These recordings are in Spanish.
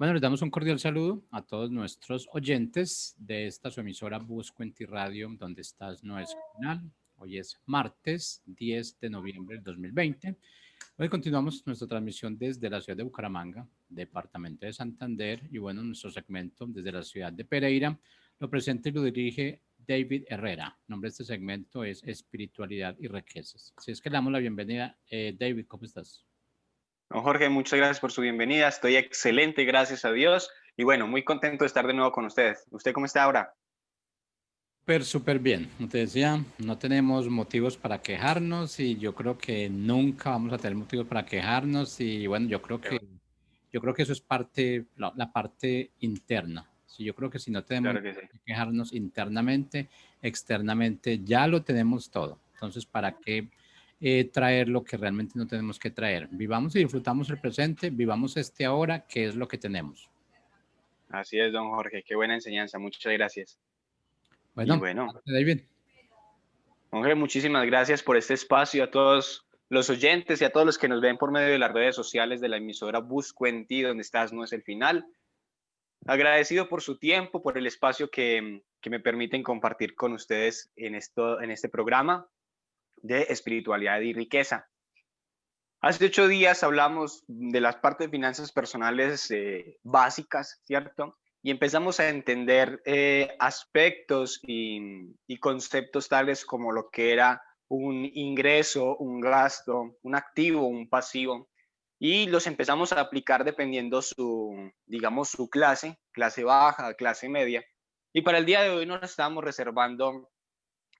Bueno, les damos un cordial saludo a todos nuestros oyentes de esta su emisora Buscuenti Radio, donde estás no es final. Hoy es martes 10 de noviembre del 2020. Hoy continuamos nuestra transmisión desde la ciudad de Bucaramanga, departamento de Santander, y bueno, nuestro segmento desde la ciudad de Pereira lo presenta y lo dirige David Herrera. El nombre de este segmento es Espiritualidad y Riquezas. Si es que le damos la bienvenida, David, ¿cómo estás? Don Jorge, muchas gracias por su bienvenida. Estoy excelente, gracias a Dios. Y bueno, muy contento de estar de nuevo con ustedes. ¿Usted cómo está ahora? Súper bien. Como te decía, no tenemos motivos para quejarnos y yo creo que nunca vamos a tener motivos para quejarnos y bueno, yo creo que eso es parte, la parte interna. Sí, yo creo que si no tenemos Claro que sí. que quejarnos internamente, externamente ya lo tenemos todo. Entonces, ¿para qué traer lo que realmente no tenemos que traer? Vivamos y disfrutamos el presente, vivamos este ahora, que es lo que tenemos. Así es, don Jorge. Qué buena enseñanza. Muchas gracias. Y Bueno, bueno, David. don Jorge, muchísimas gracias por este espacio a todos los oyentes y a todos los que nos ven por medio de las redes sociales de la emisora Buscuenti, donde estás no es el final. Agradecido por su tiempo, por el espacio que me permiten compartir con ustedes en este programa de espiritualidad y riqueza. Hace 8 días hablamos de las partes de finanzas personales básicas, ¿cierto? Y empezamos a entender aspectos y conceptos tales como lo que era un ingreso, un gasto, un activo, un pasivo. Y los empezamos a aplicar dependiendo digamos, su clase baja, clase media. Y para el día de hoy nos estamos reservando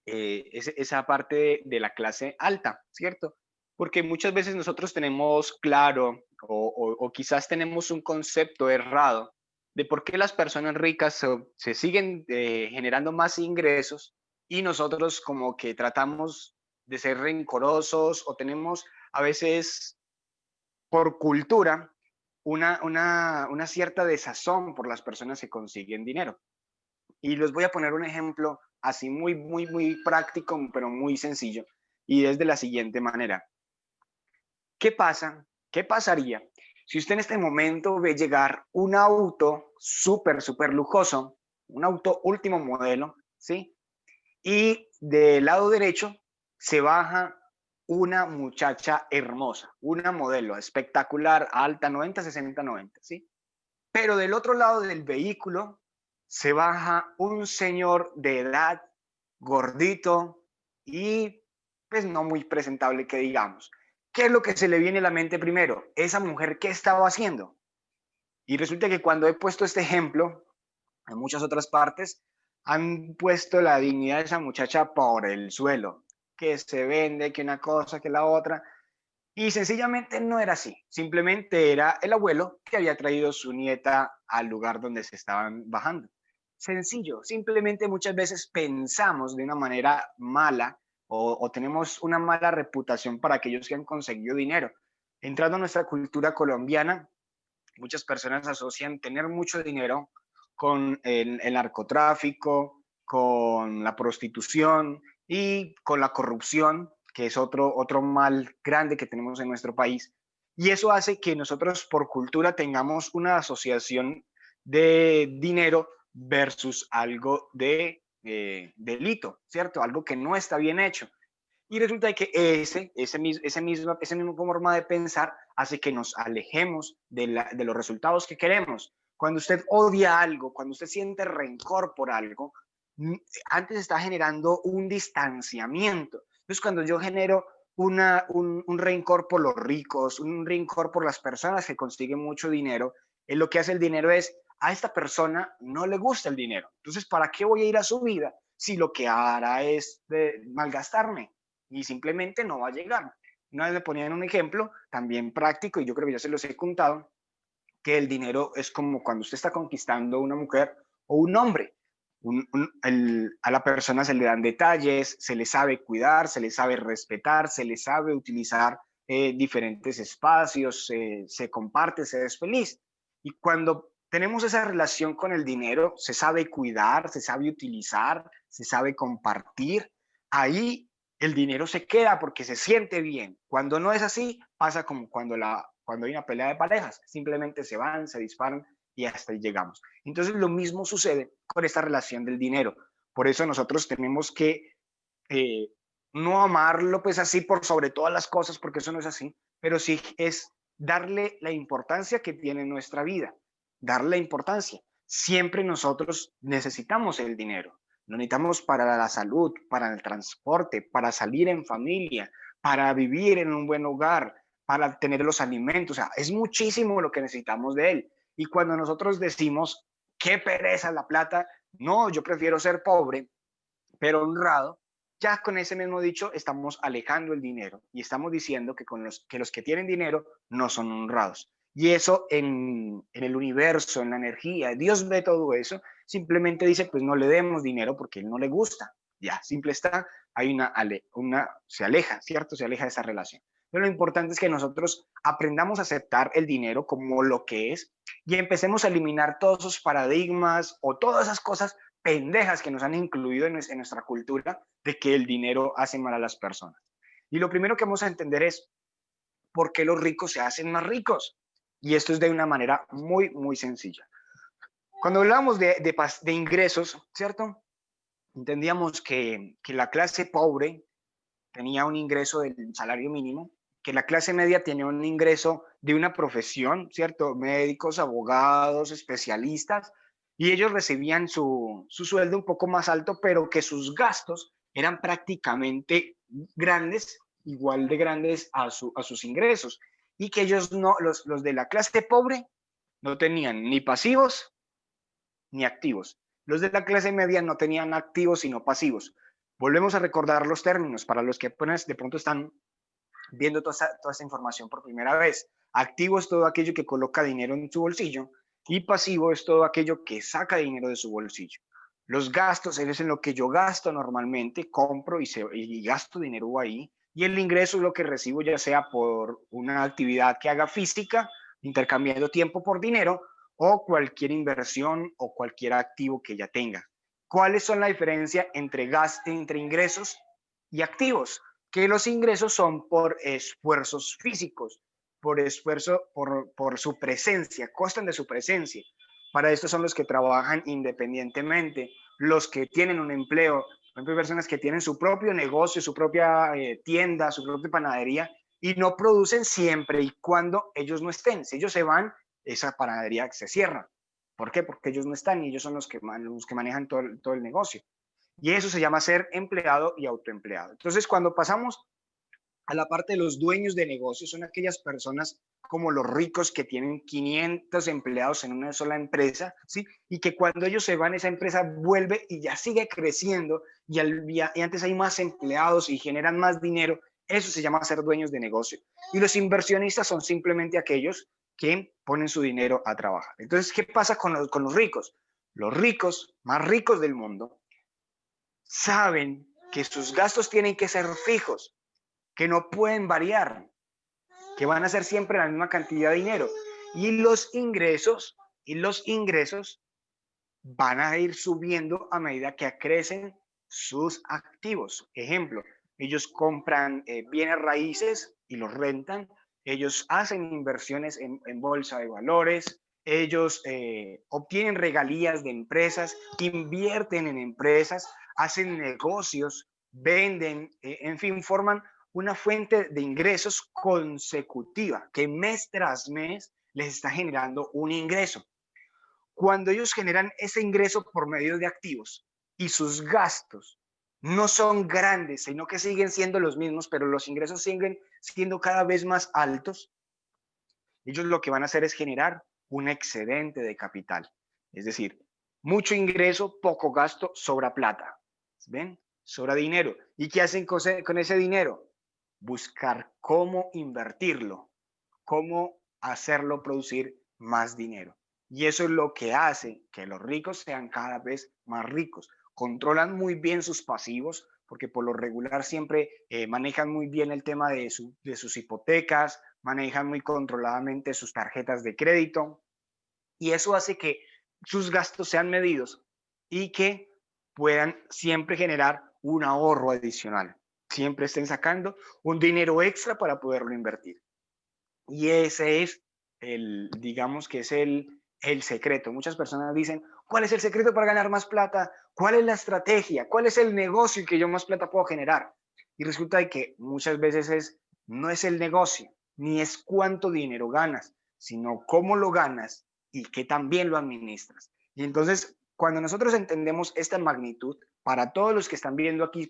esa parte de la clase alta, ¿cierto? Porque muchas veces nosotros tenemos claro o quizás tenemos un concepto errado de por qué las personas ricas se siguen generando más ingresos y nosotros como que tratamos de ser rencorosos o tenemos a veces por cultura una cierta desazón por las personas que consiguen dinero. Y les voy a poner un ejemplo así muy práctico, pero muy sencillo. Y es de la siguiente manera. ¿Qué pasa? ¿Qué pasaría si usted en este momento ve llegar un auto súper lujoso, un auto último modelo, ¿sí? Y del lado derecho se baja una muchacha hermosa, una modelo espectacular, alta, 90, 60, 90, ¿sí? Pero del otro lado del vehículo se baja un señor de edad, gordito y pues no muy presentable que digamos. ¿Qué es lo que se le viene a la mente primero? Esa mujer, ¿qué estaba haciendo? Y resulta que cuando he puesto este ejemplo, en muchas otras partes, han puesto la dignidad de esa muchacha por el suelo, que se vende, que una cosa, que la otra. Y sencillamente no era así, simplemente era el abuelo que había traído su nieta al lugar donde se estaban bajando. Sencillo, simplemente muchas veces pensamos de una manera mala o tenemos una mala reputación para aquellos que han conseguido dinero. Entrando a nuestra cultura colombiana, muchas personas asocian tener mucho dinero con el narcotráfico, con la prostitución y con la corrupción, que es otro mal grande que tenemos en nuestro país. Y eso hace que nosotros por cultura tengamos una asociación de dinero versus algo de delito, ¿cierto? Algo que no está bien hecho. Y resulta que esa misma forma de pensar hace que nos alejemos de los resultados que queremos. Cuando usted odia algo, cuando usted siente rencor por algo, antes está generando un distanciamiento. Entonces, cuando yo genero un rencor por los ricos, un rencor por las personas que consiguen mucho dinero, lo que hace el dinero es, a esta persona no le gusta el dinero. Entonces, ¿para qué voy a ir a su vida si lo que hará es malgastarme? Y simplemente no va a llegar. Una vez me ponían un ejemplo también práctico, y yo creo que ya se los he contado, que el dinero es como cuando usted está conquistando una mujer o un hombre. A la persona se le dan detalles, se le sabe cuidar, se le sabe respetar, se le sabe utilizar diferentes espacios, se comparte, se es feliz. Y cuando tenemos esa relación con el dinero, se sabe cuidar, se sabe utilizar, se sabe compartir, ahí el dinero se queda porque se siente bien. Cuando no es así, pasa como cuando hay una pelea de parejas, simplemente se van, se disparan y hasta ahí llegamos. Entonces lo mismo sucede con esta relación del dinero. Por eso nosotros tenemos que no amarlo pues así por sobre todas las cosas, porque eso no es así, pero sí es darle la importancia que tiene en nuestra vida, darle la importancia. Siempre nosotros necesitamos el dinero. Lo necesitamos para la salud, para el transporte, para salir en familia, para vivir en un buen hogar, para tener los alimentos. O sea, es muchísimo lo que necesitamos de él. Y cuando nosotros decimos, qué pereza la plata, no, yo prefiero ser pobre, pero honrado, ya con ese mismo dicho estamos alejando el dinero y estamos diciendo que, los que tienen dinero no son honrados. Y eso en el universo, en la energía, Dios ve todo eso, simplemente dice, pues no le demos dinero porque a él no le gusta. Ya, simple está, hay se aleja, ¿cierto? Se aleja de esa relación. Pero lo importante es que nosotros aprendamos a aceptar el dinero como lo que es y empecemos a eliminar todos esos paradigmas o todas esas cosas pendejas que nos han incluido en nuestra cultura de que el dinero hace mal a las personas. Y lo primero que vamos a entender es por qué los ricos se hacen más ricos. Y esto es de una manera muy, muy sencilla. Cuando hablábamos de ingresos, ¿cierto? Entendíamos que la clase pobre tenía un ingreso del salario mínimo, que la clase media tenía un ingreso de una profesión, ¿cierto? Médicos, abogados, especialistas, y ellos recibían su sueldo un poco más alto, pero que sus gastos eran prácticamente grandes, igual de grandes a sus ingresos, y que ellos no, los de la clase pobre no tenían ni pasivos ni activos. Los de la clase media no tenían activos sino pasivos. Volvemos a recordar los términos para los que de pronto están viendo toda esta información por primera vez. Activo es todo aquello que coloca dinero en su bolsillo y pasivo es todo aquello que saca dinero de su bolsillo. Los gastos es en lo que yo gasto normalmente, compro y gasto dinero ahí. Y el ingreso es lo que recibo, ya sea por una actividad que haga física, intercambiando tiempo por dinero, o cualquier inversión o cualquier activo que ya tenga. ¿Cuáles son la diferencia entre ingresos y activos? Que los ingresos son por esfuerzos físicos, por su presencia, costan de su presencia. Para esto son los que trabajan independientemente, los que tienen un empleo. Hay personas que tienen su propio negocio, su propia tienda, su propia panadería y no producen siempre y cuando ellos no estén. Si ellos se van, esa panadería se cierra. ¿Por qué? Porque ellos no están y ellos son los que manejan todo el negocio. Y eso se llama ser empleado y autoempleado. Entonces, cuando pasamos a la parte de los dueños de negocios, son aquellas personas como los ricos que tienen 500 empleados en una sola empresa, ¿sí? Y que cuando ellos se van, esa empresa vuelve y ya sigue creciendo y antes hay más empleados y generan más dinero. Eso se llama ser dueños de negocio. Y los inversionistas son simplemente aquellos que ponen su dinero a trabajar. Entonces, ¿qué pasa con los ricos? Los ricos, más ricos del mundo, saben que sus gastos tienen que ser fijos, que no pueden variar, que van a ser siempre la misma cantidad de dinero. Y los ingresos van a ir subiendo a medida que crecen sus activos. Ejemplo, ellos compran bienes raíces y los rentan, ellos hacen inversiones en bolsa de valores, ellos obtienen regalías de empresas, invierten en empresas, hacen negocios, venden, en fin, forman una fuente de ingresos consecutiva que mes tras mes les está generando un ingreso. Cuando ellos generan ese ingreso por medio de activos y sus gastos no son grandes, sino que siguen siendo los mismos, pero los ingresos siguen siendo cada vez más altos, ellos lo que van a hacer es generar un excedente de capital. Es decir, mucho ingreso, poco gasto, sobra plata. ¿Ven? Sobra dinero. ¿Y qué hacen con ese dinero? Buscar cómo invertirlo, cómo hacerlo producir más dinero. Y eso es lo que hace que los ricos sean cada vez más ricos. Controlan muy bien sus pasivos, porque por lo regular siempre manejan muy bien el tema de sus hipotecas, manejan muy controladamente sus tarjetas de crédito, y eso hace que sus gastos sean medidos y que puedan siempre generar un ahorro adicional. Siempre estén sacando un dinero extra para poderlo invertir. Y ese es digamos que es el secreto. Muchas personas dicen, ¿cuál es el secreto para ganar más plata? ¿Cuál es la estrategia? ¿Cuál es el negocio que yo más plata puedo generar? Y resulta de que muchas veces no es el negocio, ni es cuánto dinero ganas, sino cómo lo ganas y que también lo administras. Y entonces, cuando nosotros entendemos esta magnitud, para todos los que están viendo aquí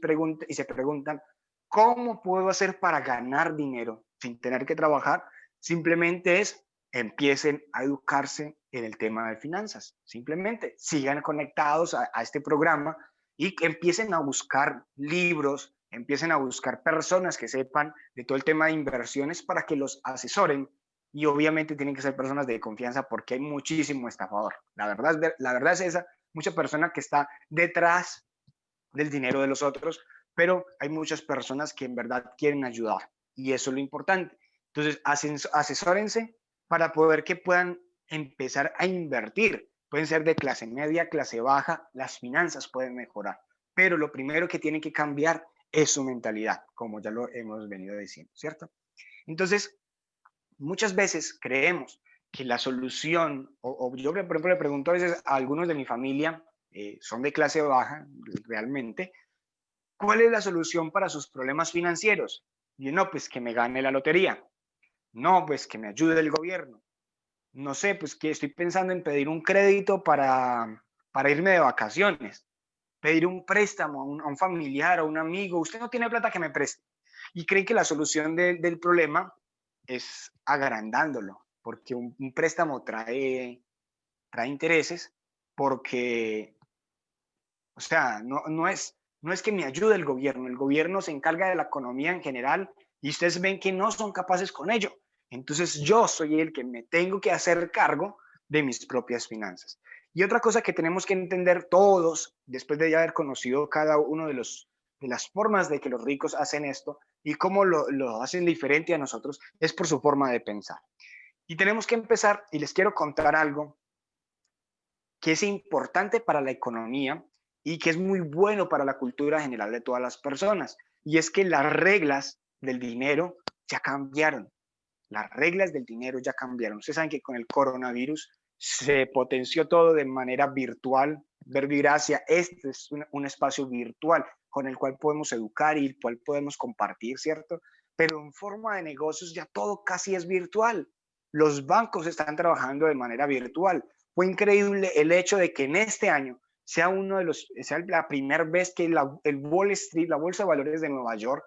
y se preguntan, ¿cómo puedo hacer para ganar dinero sin tener que trabajar? Simplemente es empiecen a educarse en el tema de finanzas. Simplemente sigan conectados a este programa y que empiecen a buscar libros, empiecen a buscar personas que sepan de todo el tema de inversiones para que los asesoren. Y obviamente tienen que ser personas de confianza porque hay muchísimo estafador. La verdad es esa, mucha persona que está detrás del dinero de los otros, pero hay muchas personas que en verdad quieren ayudar y eso es lo importante. Entonces, asesórense para poder que puedan empezar a invertir. Pueden ser de clase media, clase baja, las finanzas pueden mejorar, pero lo primero que tienen que cambiar es su mentalidad, como ya lo hemos venido diciendo, ¿cierto? Entonces, muchas veces creemos que la solución, o yo por ejemplo le pregunto a veces a algunos de mi familia, son de clase baja realmente, ¿cuál es la solución para sus problemas financieros? Y no, pues que me gane la lotería. No, pues que me ayude el gobierno. No sé, pues que estoy pensando en pedir un crédito para irme de vacaciones. Pedir un préstamo a un familiar, a un amigo. Usted no tiene plata que me preste. Y creen que la solución del problema es agrandándolo, porque un préstamo trae intereses, porque, o sea, no es que me ayude el gobierno se encarga de la economía en general y ustedes ven que no son capaces con ello. Entonces yo soy el que me tengo que hacer cargo de mis propias finanzas. Y otra cosa que tenemos que entender todos, después de ya haber conocido cada uno de las formas de que los ricos hacen esto y cómo lo hacen diferente a nosotros, es por su forma de pensar. Y tenemos que empezar, y les quiero contar algo que es importante para la economía y que es muy bueno para la cultura general de todas las personas. Y es que las reglas del dinero ya cambiaron. Las reglas del dinero ya cambiaron. Ustedes saben que con el coronavirus se potenció todo de manera virtual. Verbigracia, este es un espacio virtual con el cual podemos educar y el cual podemos compartir, ¿cierto? Pero en forma de negocios ya todo casi es virtual. Los bancos están trabajando de manera virtual. Fue increíble el hecho de que en este año sea la primera vez que el Wall Street, la Bolsa de Valores de Nueva York,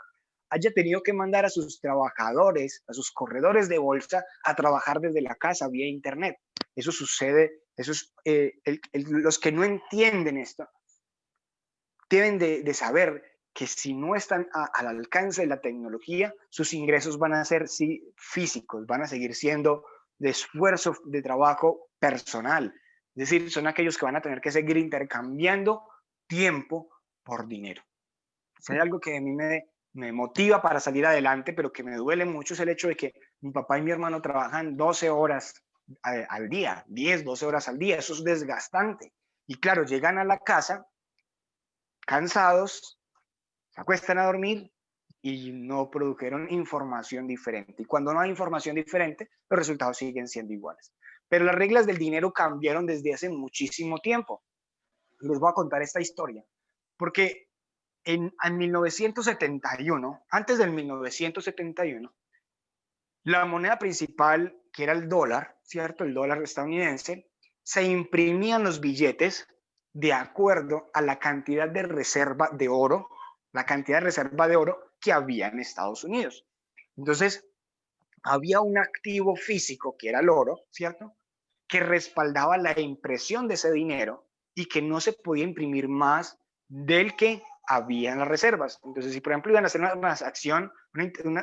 haya tenido que mandar a sus trabajadores, a sus corredores de bolsa, a trabajar desde la casa vía internet. Eso sucede, los que no entienden esto deben de saber que si no están al alcance de la tecnología, sus ingresos van a ser físicos, van a seguir siendo de esfuerzo, de trabajo personal. Es decir, son aquellos que van a tener que seguir intercambiando tiempo por dinero. Si hay algo que a mí me motiva para salir adelante, pero que me duele mucho, es el hecho de que mi papá y mi hermano trabajan 12 horas al día, 10, 12 horas al día. Eso es desgastante. Y claro, llegan a la casa cansados, se acuestan a dormir y no produjeron información diferente. Y cuando no hay información diferente, los resultados siguen siendo iguales. Pero las reglas del dinero cambiaron desde hace muchísimo tiempo. Les voy a contar esta historia, porque en 1971, antes del 1971, la moneda principal, que era el dólar, ¿cierto? El dólar estadounidense, se imprimían los billetes de acuerdo a la cantidad de reserva de oro, que había en Estados Unidos. Entonces, había un activo físico que era el oro, ¿cierto? Que respaldaba la impresión de ese dinero y que no se podía imprimir más del que había en las reservas. Entonces, si por ejemplo iban a hacer una transacción,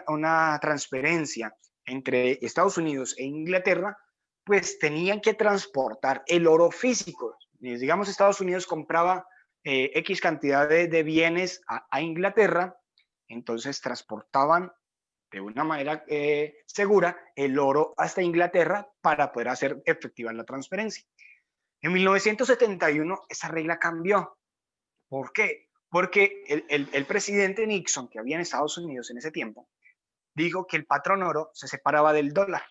una transferencia entre Estados Unidos e Inglaterra, pues tenían que transportar el oro físico. Digamos, Estados Unidos compraba X cantidad de bienes a Inglaterra, entonces transportaban de una manera segura el oro hasta Inglaterra para poder hacer efectiva la transferencia. En 1971 esa regla cambió. ¿Por qué? Porque el presidente Nixon, que había en Estados Unidos en ese tiempo, dijo que el patrón oro se separaba del dólar,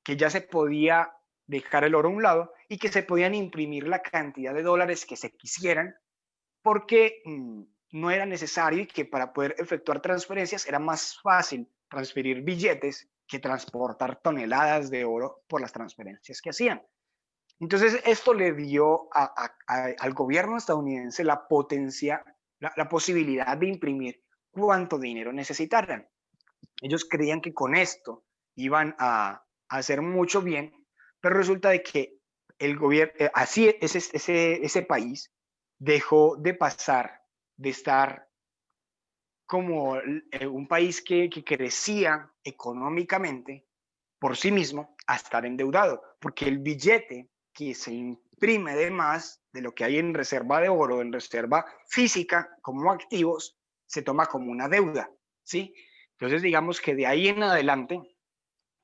que ya se podía dejar el oro a un lado y que se podían imprimir la cantidad de dólares que se quisieran porque no era necesario y que para poder efectuar transferencias era más fácil transferir billetes que transportar toneladas de oro por las transferencias que hacían. Entonces, esto le dio al gobierno estadounidense la posibilidad de imprimir cuánto dinero necesitaran. Ellos creían que con esto iban a hacer mucho bien, pero resulta de que el gobierno, así ese país dejó de pasar de estar como un país que crecía económicamente por sí mismo a estar endeudado, porque el billete que se imprime de más de lo que hay en reserva de oro, en reserva física como activos, se toma como una deuda, ¿sí? Entonces digamos que de ahí en adelante,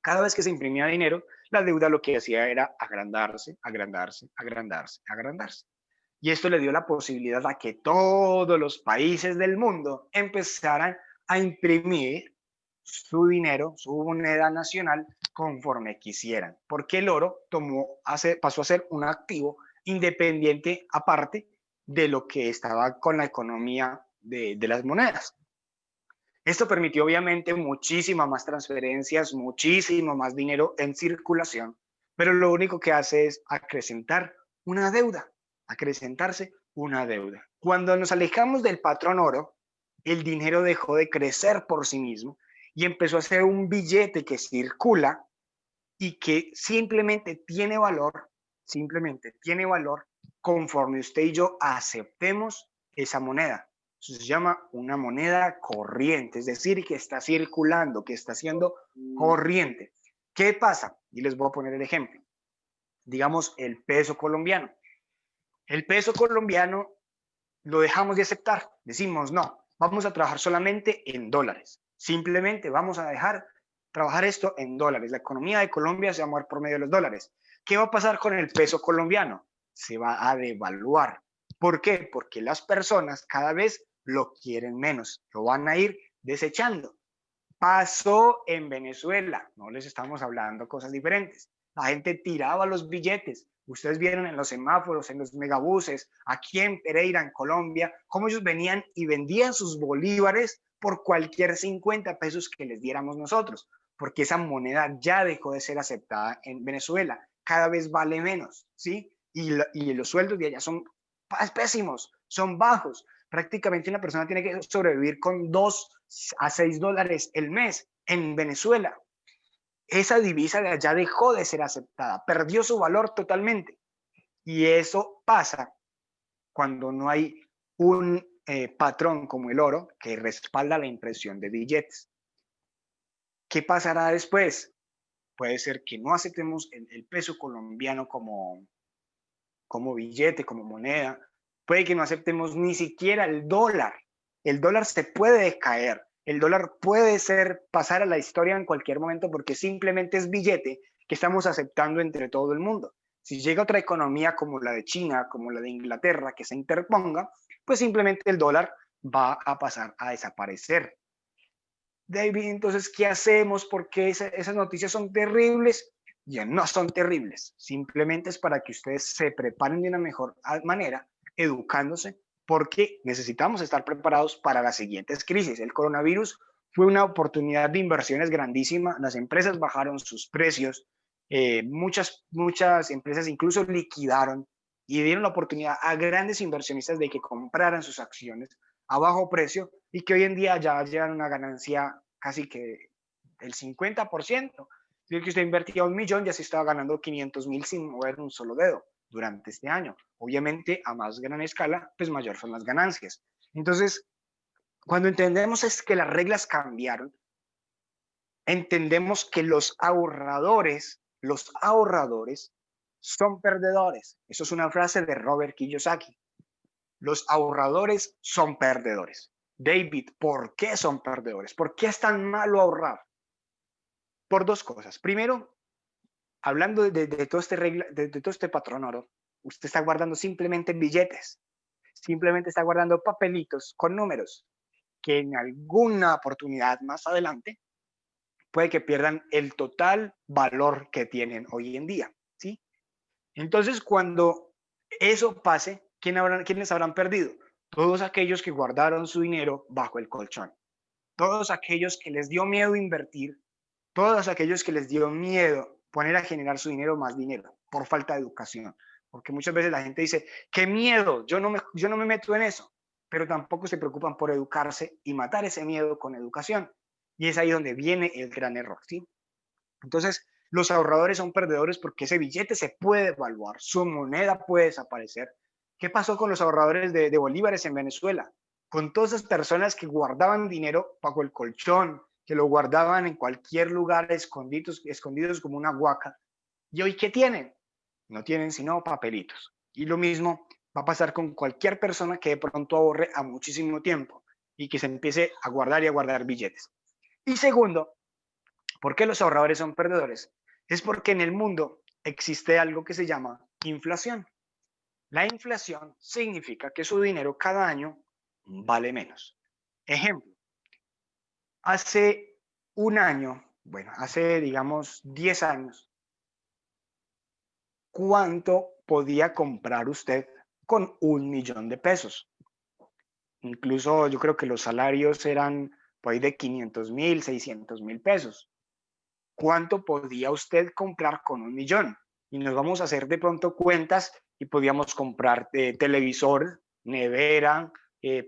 cada vez que se imprimía dinero, la deuda lo que hacía era agrandarse, agrandarse, agrandarse, agrandarse. Y esto le dio la posibilidad a que todos los países del mundo empezaran a imprimir su dinero, su moneda nacional, conforme quisieran, porque el oro pasó a ser un activo independiente aparte de lo que estaba con la economía de las monedas. Esto permitió obviamente muchísimas más transferencias, muchísimo más dinero en circulación, pero lo único que hace es acrecentar una deuda, acrecentarse una deuda. Cuando nos alejamos del patrón oro, el dinero dejó de crecer por sí mismo y empezó a ser un billete que circula y que simplemente tiene valor conforme usted y yo aceptemos esa moneda. Eso se llama una moneda corriente, es decir, que está circulando, que está siendo corriente. ¿Qué pasa? Y les voy a poner el ejemplo. Digamos el peso colombiano. El peso colombiano lo dejamos de aceptar. Decimos, no, vamos a trabajar solamente en dólares. Simplemente vamos a dejar trabajar esto en dólares. La economía de Colombia se va a mover por medio de los dólares. ¿Qué va a pasar con el peso colombiano? Se va a devaluar. ¿Por qué? Porque las personas cada vez lo quieren menos, lo van a ir desechando. Pasó en Venezuela, no les estamos hablando cosas diferentes. La gente tiraba los billetes. Ustedes vieron en los semáforos, en los megabuses, aquí en Pereira, en Colombia, cómo ellos venían y vendían sus bolívares por cualquier 50 pesos que les diéramos nosotros, porque esa moneda ya dejó de ser aceptada en Venezuela. Cada vez vale menos, ¿sí? Y los sueldos de allá son pésimos, son bajos. Prácticamente una persona tiene que sobrevivir con 2 a 6 dólares el mes en Venezuela. Esa divisa de allá dejó de ser aceptada, perdió su valor totalmente. Y eso pasa cuando no hay un patrón como el oro que respalda la impresión de billetes. ¿Qué pasará después? Puede ser que no aceptemos el peso colombiano como billete, como moneda. Puede que no aceptemos ni siquiera el dólar. El dólar se puede decaer. El dólar puede pasar a la historia en cualquier momento porque simplemente es billete que estamos aceptando entre todo el mundo. Si llega otra economía como la de China, como la de Inglaterra, que se interponga, pues simplemente el dólar va a pasar a desaparecer. David, entonces, ¿qué hacemos? Porque esas noticias son terribles. Ya no son terribles. Simplemente es para que ustedes se preparen de una mejor manera, educándose, porque necesitamos estar preparados para las siguientes crisis. El coronavirus fue una oportunidad de inversiones grandísima. Las empresas bajaron sus precios. Muchas empresas incluso liquidaron y dieron la oportunidad a grandes inversionistas de que compraran sus acciones a bajo precio y que hoy en día ya llevan una ganancia casi que del 50%. Si que usted invertía 1 millón, ya se estaba ganando 500,000 sin mover un solo dedo durante este año. Obviamente, a más gran escala, pues mayor son las ganancias. Entonces, cuando entendemos es que las reglas cambiaron, entendemos que los ahorradores son perdedores. Eso es una frase de Robert Kiyosaki. Los ahorradores son perdedores. David, ¿por qué son perdedores? ¿Por qué es tan malo ahorrar? Por 2 cosas. Primero, hablando de todo este patrón oro, usted está guardando simplemente billetes, simplemente está guardando papelitos con números que en alguna oportunidad más adelante puede que pierdan el total valor que tienen hoy en día, ¿sí? Entonces, cuando eso pase, ¿quiénes habrán perdido? Todos aquellos que guardaron su dinero bajo el colchón, todos aquellos que les dio miedo invertir, todos aquellos que les dio miedo poner a generar su dinero más dinero por falta de educación. Porque muchas veces la gente dice, qué miedo, yo no me meto en eso, pero tampoco se preocupan por educarse y matar ese miedo con educación. Y es ahí donde viene el gran error, ¿sí? Entonces, los ahorradores son perdedores porque ese billete se puede evaluar, su moneda puede desaparecer. ¿Qué pasó con los ahorradores de bolívares en Venezuela? Con todas esas personas que guardaban dinero bajo el colchón, que lo guardaban en cualquier lugar escondidos como una huaca. ¿Y hoy qué tienen? No tienen sino papelitos. Y lo mismo va a pasar con cualquier persona que de pronto ahorre a muchísimo tiempo y que se empiece a guardar y a guardar billetes. Y segundo, ¿por qué los ahorradores son perdedores? Es porque en el mundo existe algo que se llama inflación. La inflación significa que su dinero cada año vale menos. Ejemplo, hace un año, bueno, hace digamos 10 años, ¿cuánto podía comprar usted con 1 millón de pesos? Incluso yo creo que los salarios eran por ahí de 500.000, 600.000 pesos. ¿Cuánto podía usted comprar con 1 millón? Y nos vamos a hacer de pronto cuentas y podíamos comprar televisor, nevera,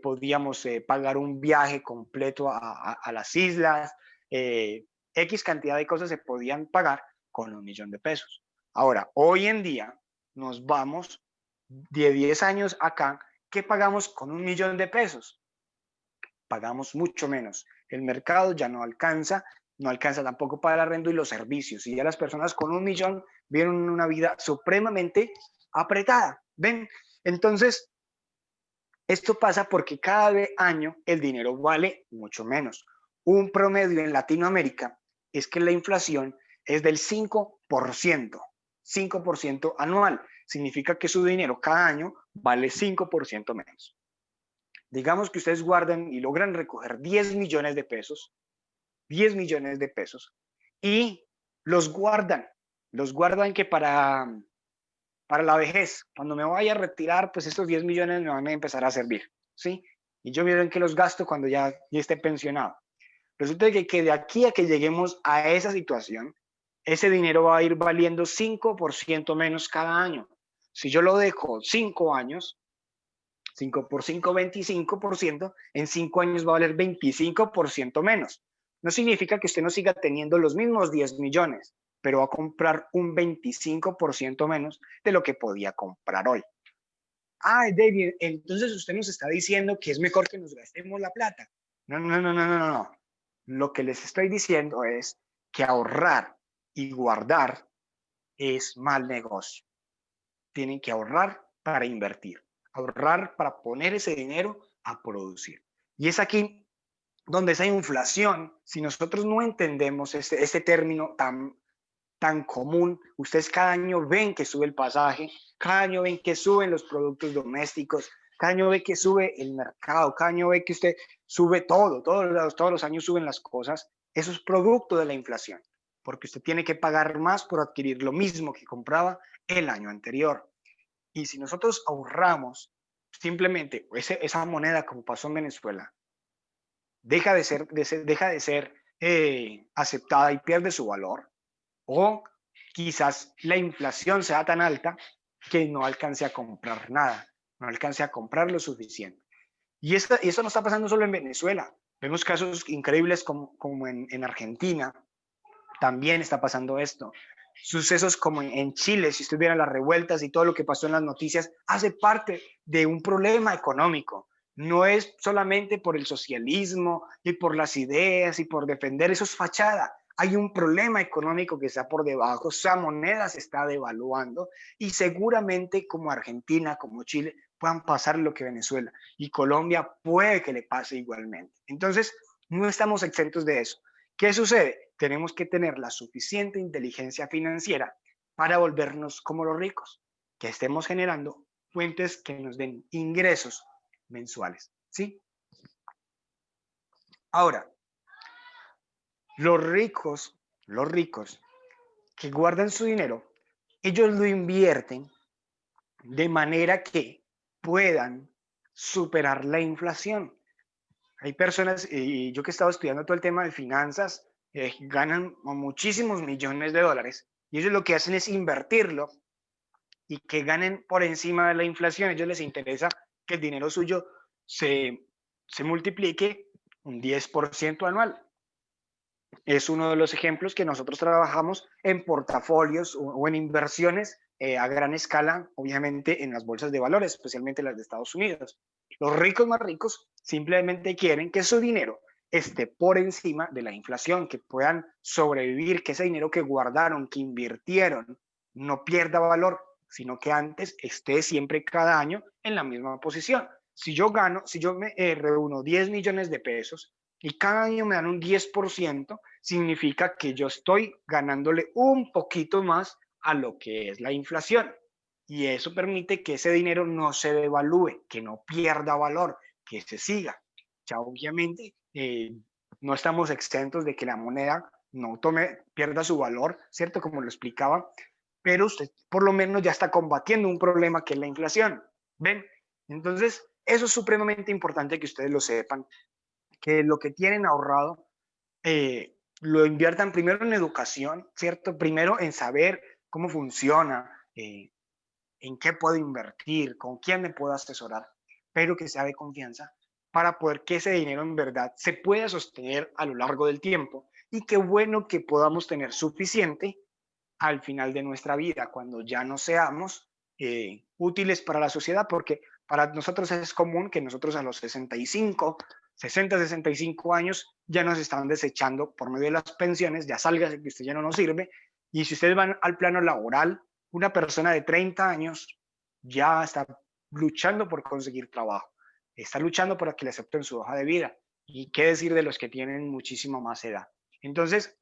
podíamos pagar un viaje completo a las islas, X cantidad de cosas se podían pagar con 1 millón de pesos. Ahora, hoy en día nos vamos de 10 años acá, ¿qué pagamos con 1 millón de pesos? Pagamos mucho menos. El mercado ya no alcanza tampoco para el arrendo y los servicios. Y ya las personas con 1 millón vieron una vida supremamente apretada. ¿Ven? Entonces, esto pasa porque cada año el dinero vale mucho menos. Un promedio en Latinoamérica es que la inflación es del 5% anual. Significa que su dinero cada año vale 5% menos. Digamos que ustedes guardan y logran recoger 10 millones de pesos, 10 millones de pesos, y los guardan que para la vejez, cuando me vaya a retirar, pues estos 10 millones me van a empezar a servir, ¿sí? Y yo miren que los gasto cuando ya esté pensionado. Resulta que de aquí a que lleguemos a esa situación, ese dinero va a ir valiendo 5% menos cada año. Si yo lo dejo 5 años, 5 por 5, 25%, en 5 años va a valer 25% menos. No significa que usted no siga teniendo los mismos 10 millones, pero va a comprar un 25% menos de lo que podía comprar hoy. Ay, David, entonces usted nos está diciendo que es mejor que nos gastemos la plata. No, no, no, no, no, no. Lo que les estoy diciendo es que ahorrar y guardar es mal negocio. Tienen que ahorrar para invertir, ahorrar para poner ese dinero a producir. Y es aquí donde esa inflación, si nosotros no entendemos este término tan común, ustedes cada año ven que sube el pasaje, cada año ven que suben los productos domésticos, cada año ve que sube el mercado, cada año ve que usted sube todo, todos los años suben las cosas. Eso es producto de la inflación, porque usted tiene que pagar más por adquirir lo mismo que compraba el año anterior. Y si nosotros ahorramos simplemente esa moneda, como pasó en Venezuela, deja de ser aceptada y pierde su valor, o quizás la inflación sea tan alta que no alcance a comprar nada, no alcance a comprar lo suficiente. Y eso no está pasando solo en Venezuela. Vemos casos increíbles como en Argentina, también está pasando esto. Sucesos como en Chile, si estuvieran las revueltas y todo lo que pasó en las noticias, hace parte de un problema económico. No es solamente por el socialismo y por las ideas y por defender, eso es fachada. Hay un problema económico que está por debajo, esa moneda se está devaluando y seguramente como Argentina, como Chile, puedan pasar lo que Venezuela y Colombia puede que le pase igualmente. Entonces, no estamos exentos de eso. ¿Qué sucede? Tenemos que tener la suficiente inteligencia financiera para volvernos como los ricos, que estemos generando fuentes que nos den ingresos mensuales, ¿sí? Ahora, los ricos que guardan su dinero ellos lo invierten de manera que puedan superar la inflación. Hay personas, y yo que he estado estudiando todo el tema de finanzas, ganan muchísimos millones de dólares y ellos lo que hacen es invertirlo y que ganen por encima de la inflación. A ellos les interesa que el dinero suyo se multiplique un 10% anual. Es uno de los ejemplos que nosotros trabajamos en portafolios o en inversiones a gran escala, obviamente en las bolsas de valores, especialmente las de Estados Unidos. Los ricos más ricos simplemente quieren que su dinero esté por encima de la inflación, que puedan sobrevivir, que ese dinero que guardaron, que invirtieron, no pierda valor, sino que antes esté siempre cada año en la misma posición. Si yo me reúno 10 millones de pesos y cada año me dan un 10%, significa que yo estoy ganándole un poquito más a lo que es la inflación. Y eso permite que ese dinero no se devalúe, que no pierda valor, que se siga. Ya obviamente no estamos exentos de que la moneda no pierda su valor, ¿cierto? Como lo explicaba, pero usted por lo menos ya está combatiendo un problema que es la inflación. ¿Ven? Entonces, eso es supremamente importante que ustedes lo sepan, que lo que tienen ahorrado lo inviertan primero en educación, ¿cierto? Primero en saber cómo funciona, en qué puedo invertir, con quién me puedo asesorar, pero que sea de confianza para poder que ese dinero en verdad se pueda sostener a lo largo del tiempo y qué bueno que podamos tener suficiente al final de nuestra vida, cuando ya no seamos útiles para la sociedad, porque para nosotros es común que nosotros a los 65, 60, 65 años ya nos están desechando por medio de las pensiones, ya salga que usted ya no nos sirve, y si ustedes van al plano laboral, una persona de 30 años ya está luchando por conseguir trabajo, está luchando para que le acepten su hoja de vida, y qué decir de los que tienen muchísima más edad. Entonces,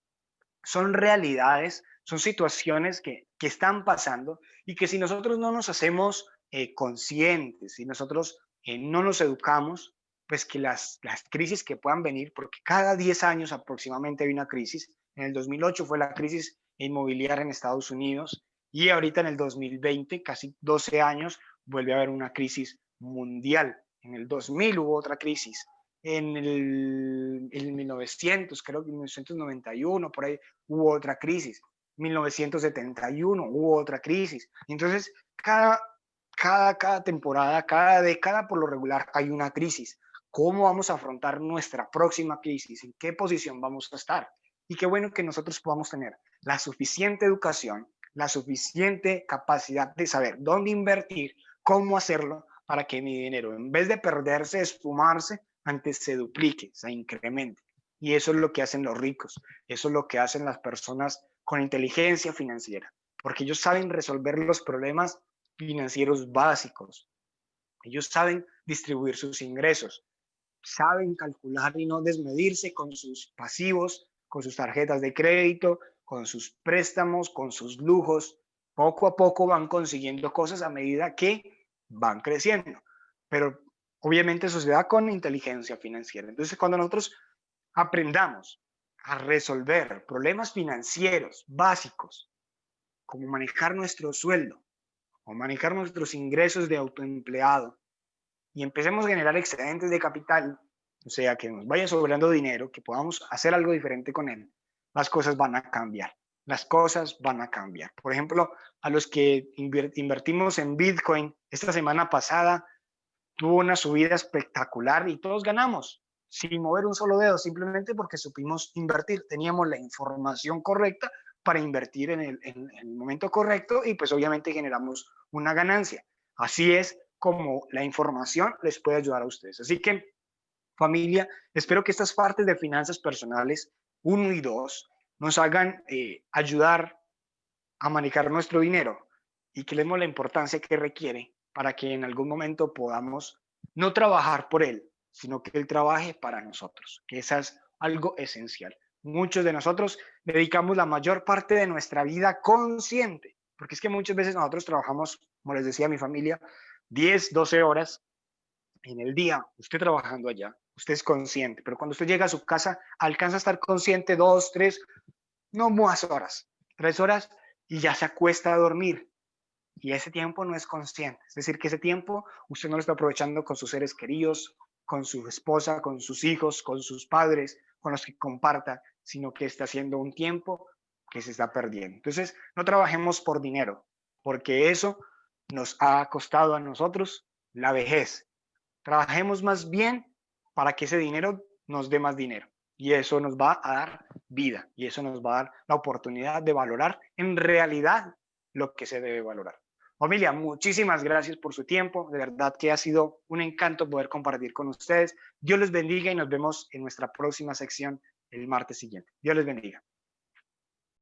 son realidades, son situaciones que están pasando y que si nosotros no nos hacemos conscientes, si nosotros no nos educamos, pues que las crisis que puedan venir, porque cada 10 años aproximadamente hay una crisis. En el 2008 fue la crisis inmobiliaria en Estados Unidos y ahorita en el 2020, casi 12 años, vuelve a haber una crisis mundial. En el 2000 hubo otra crisis. En el 1900, creo que en 1991, por ahí hubo otra crisis. 1971 hubo otra crisis. Entonces, cada temporada, cada década, por lo regular, hay una crisis. ¿Cómo vamos a afrontar nuestra próxima crisis? ¿En qué posición vamos a estar? Y qué bueno que nosotros podamos tener la suficiente educación, la suficiente capacidad de saber dónde invertir, cómo hacerlo, para que mi dinero, en vez de perderse, esfumarse, antes se duplique, se incremente. Y eso es lo que hacen los ricos, eso es lo que hacen las personas con inteligencia financiera, porque ellos saben resolver los problemas financieros básicos. Ellos saben distribuir sus ingresos, saben calcular y no desmedirse con sus pasivos, con sus tarjetas de crédito, con sus préstamos, con sus lujos. Poco a poco van consiguiendo cosas a medida que van creciendo. Pero obviamente eso se da con inteligencia financiera. Entonces, cuando nosotros aprendamos a resolver problemas financieros básicos, como manejar nuestro sueldo o manejar nuestros ingresos de autoempleado, y empecemos a generar excedentes de capital, o sea, que nos vaya sobrando dinero, que podamos hacer algo diferente con él, las cosas van a cambiar. Las cosas van a cambiar. Por ejemplo, a los que invertimos en Bitcoin, esta semana pasada tuvo una subida espectacular y todos ganamos, sin mover un solo dedo, simplemente porque supimos invertir, teníamos la información correcta para invertir en el momento correcto y pues obviamente generamos una ganancia. Así es como la información les puede ayudar a ustedes. Así que, familia, espero que estas partes de finanzas personales 1 y 2 nos hagan ayudar a manejar nuestro dinero y que le demos la importancia que requiere para que en algún momento podamos no trabajar por él, sino que él trabaje para nosotros, que eso es algo esencial. Muchos de nosotros dedicamos la mayor parte de nuestra vida consciente, porque es que muchas veces nosotros trabajamos, como les decía a mi familia, 10, 12 horas en el día, usted trabajando allá, usted es consciente, pero cuando usted llega a su casa, alcanza a estar consciente 2, 3, no más horas, 3 horas, y ya se acuesta a dormir. Y ese tiempo no es consciente. Es decir, que ese tiempo usted no lo está aprovechando con sus seres queridos, con su esposa, con sus hijos, con sus padres, con los que comparta, sino que está haciendo un tiempo que se está perdiendo. Entonces, no trabajemos por dinero, porque eso nos ha costado a nosotros la vejez. Trabajemos más bien para que ese dinero nos dé más dinero. Y eso nos va a dar vida. Y eso nos va a dar la oportunidad de valorar en realidad lo que se debe valorar. Familia, muchísimas gracias por su tiempo. De verdad que ha sido un encanto poder compartir con ustedes. Dios les bendiga y nos vemos en nuestra próxima sección el martes siguiente. Dios les bendiga.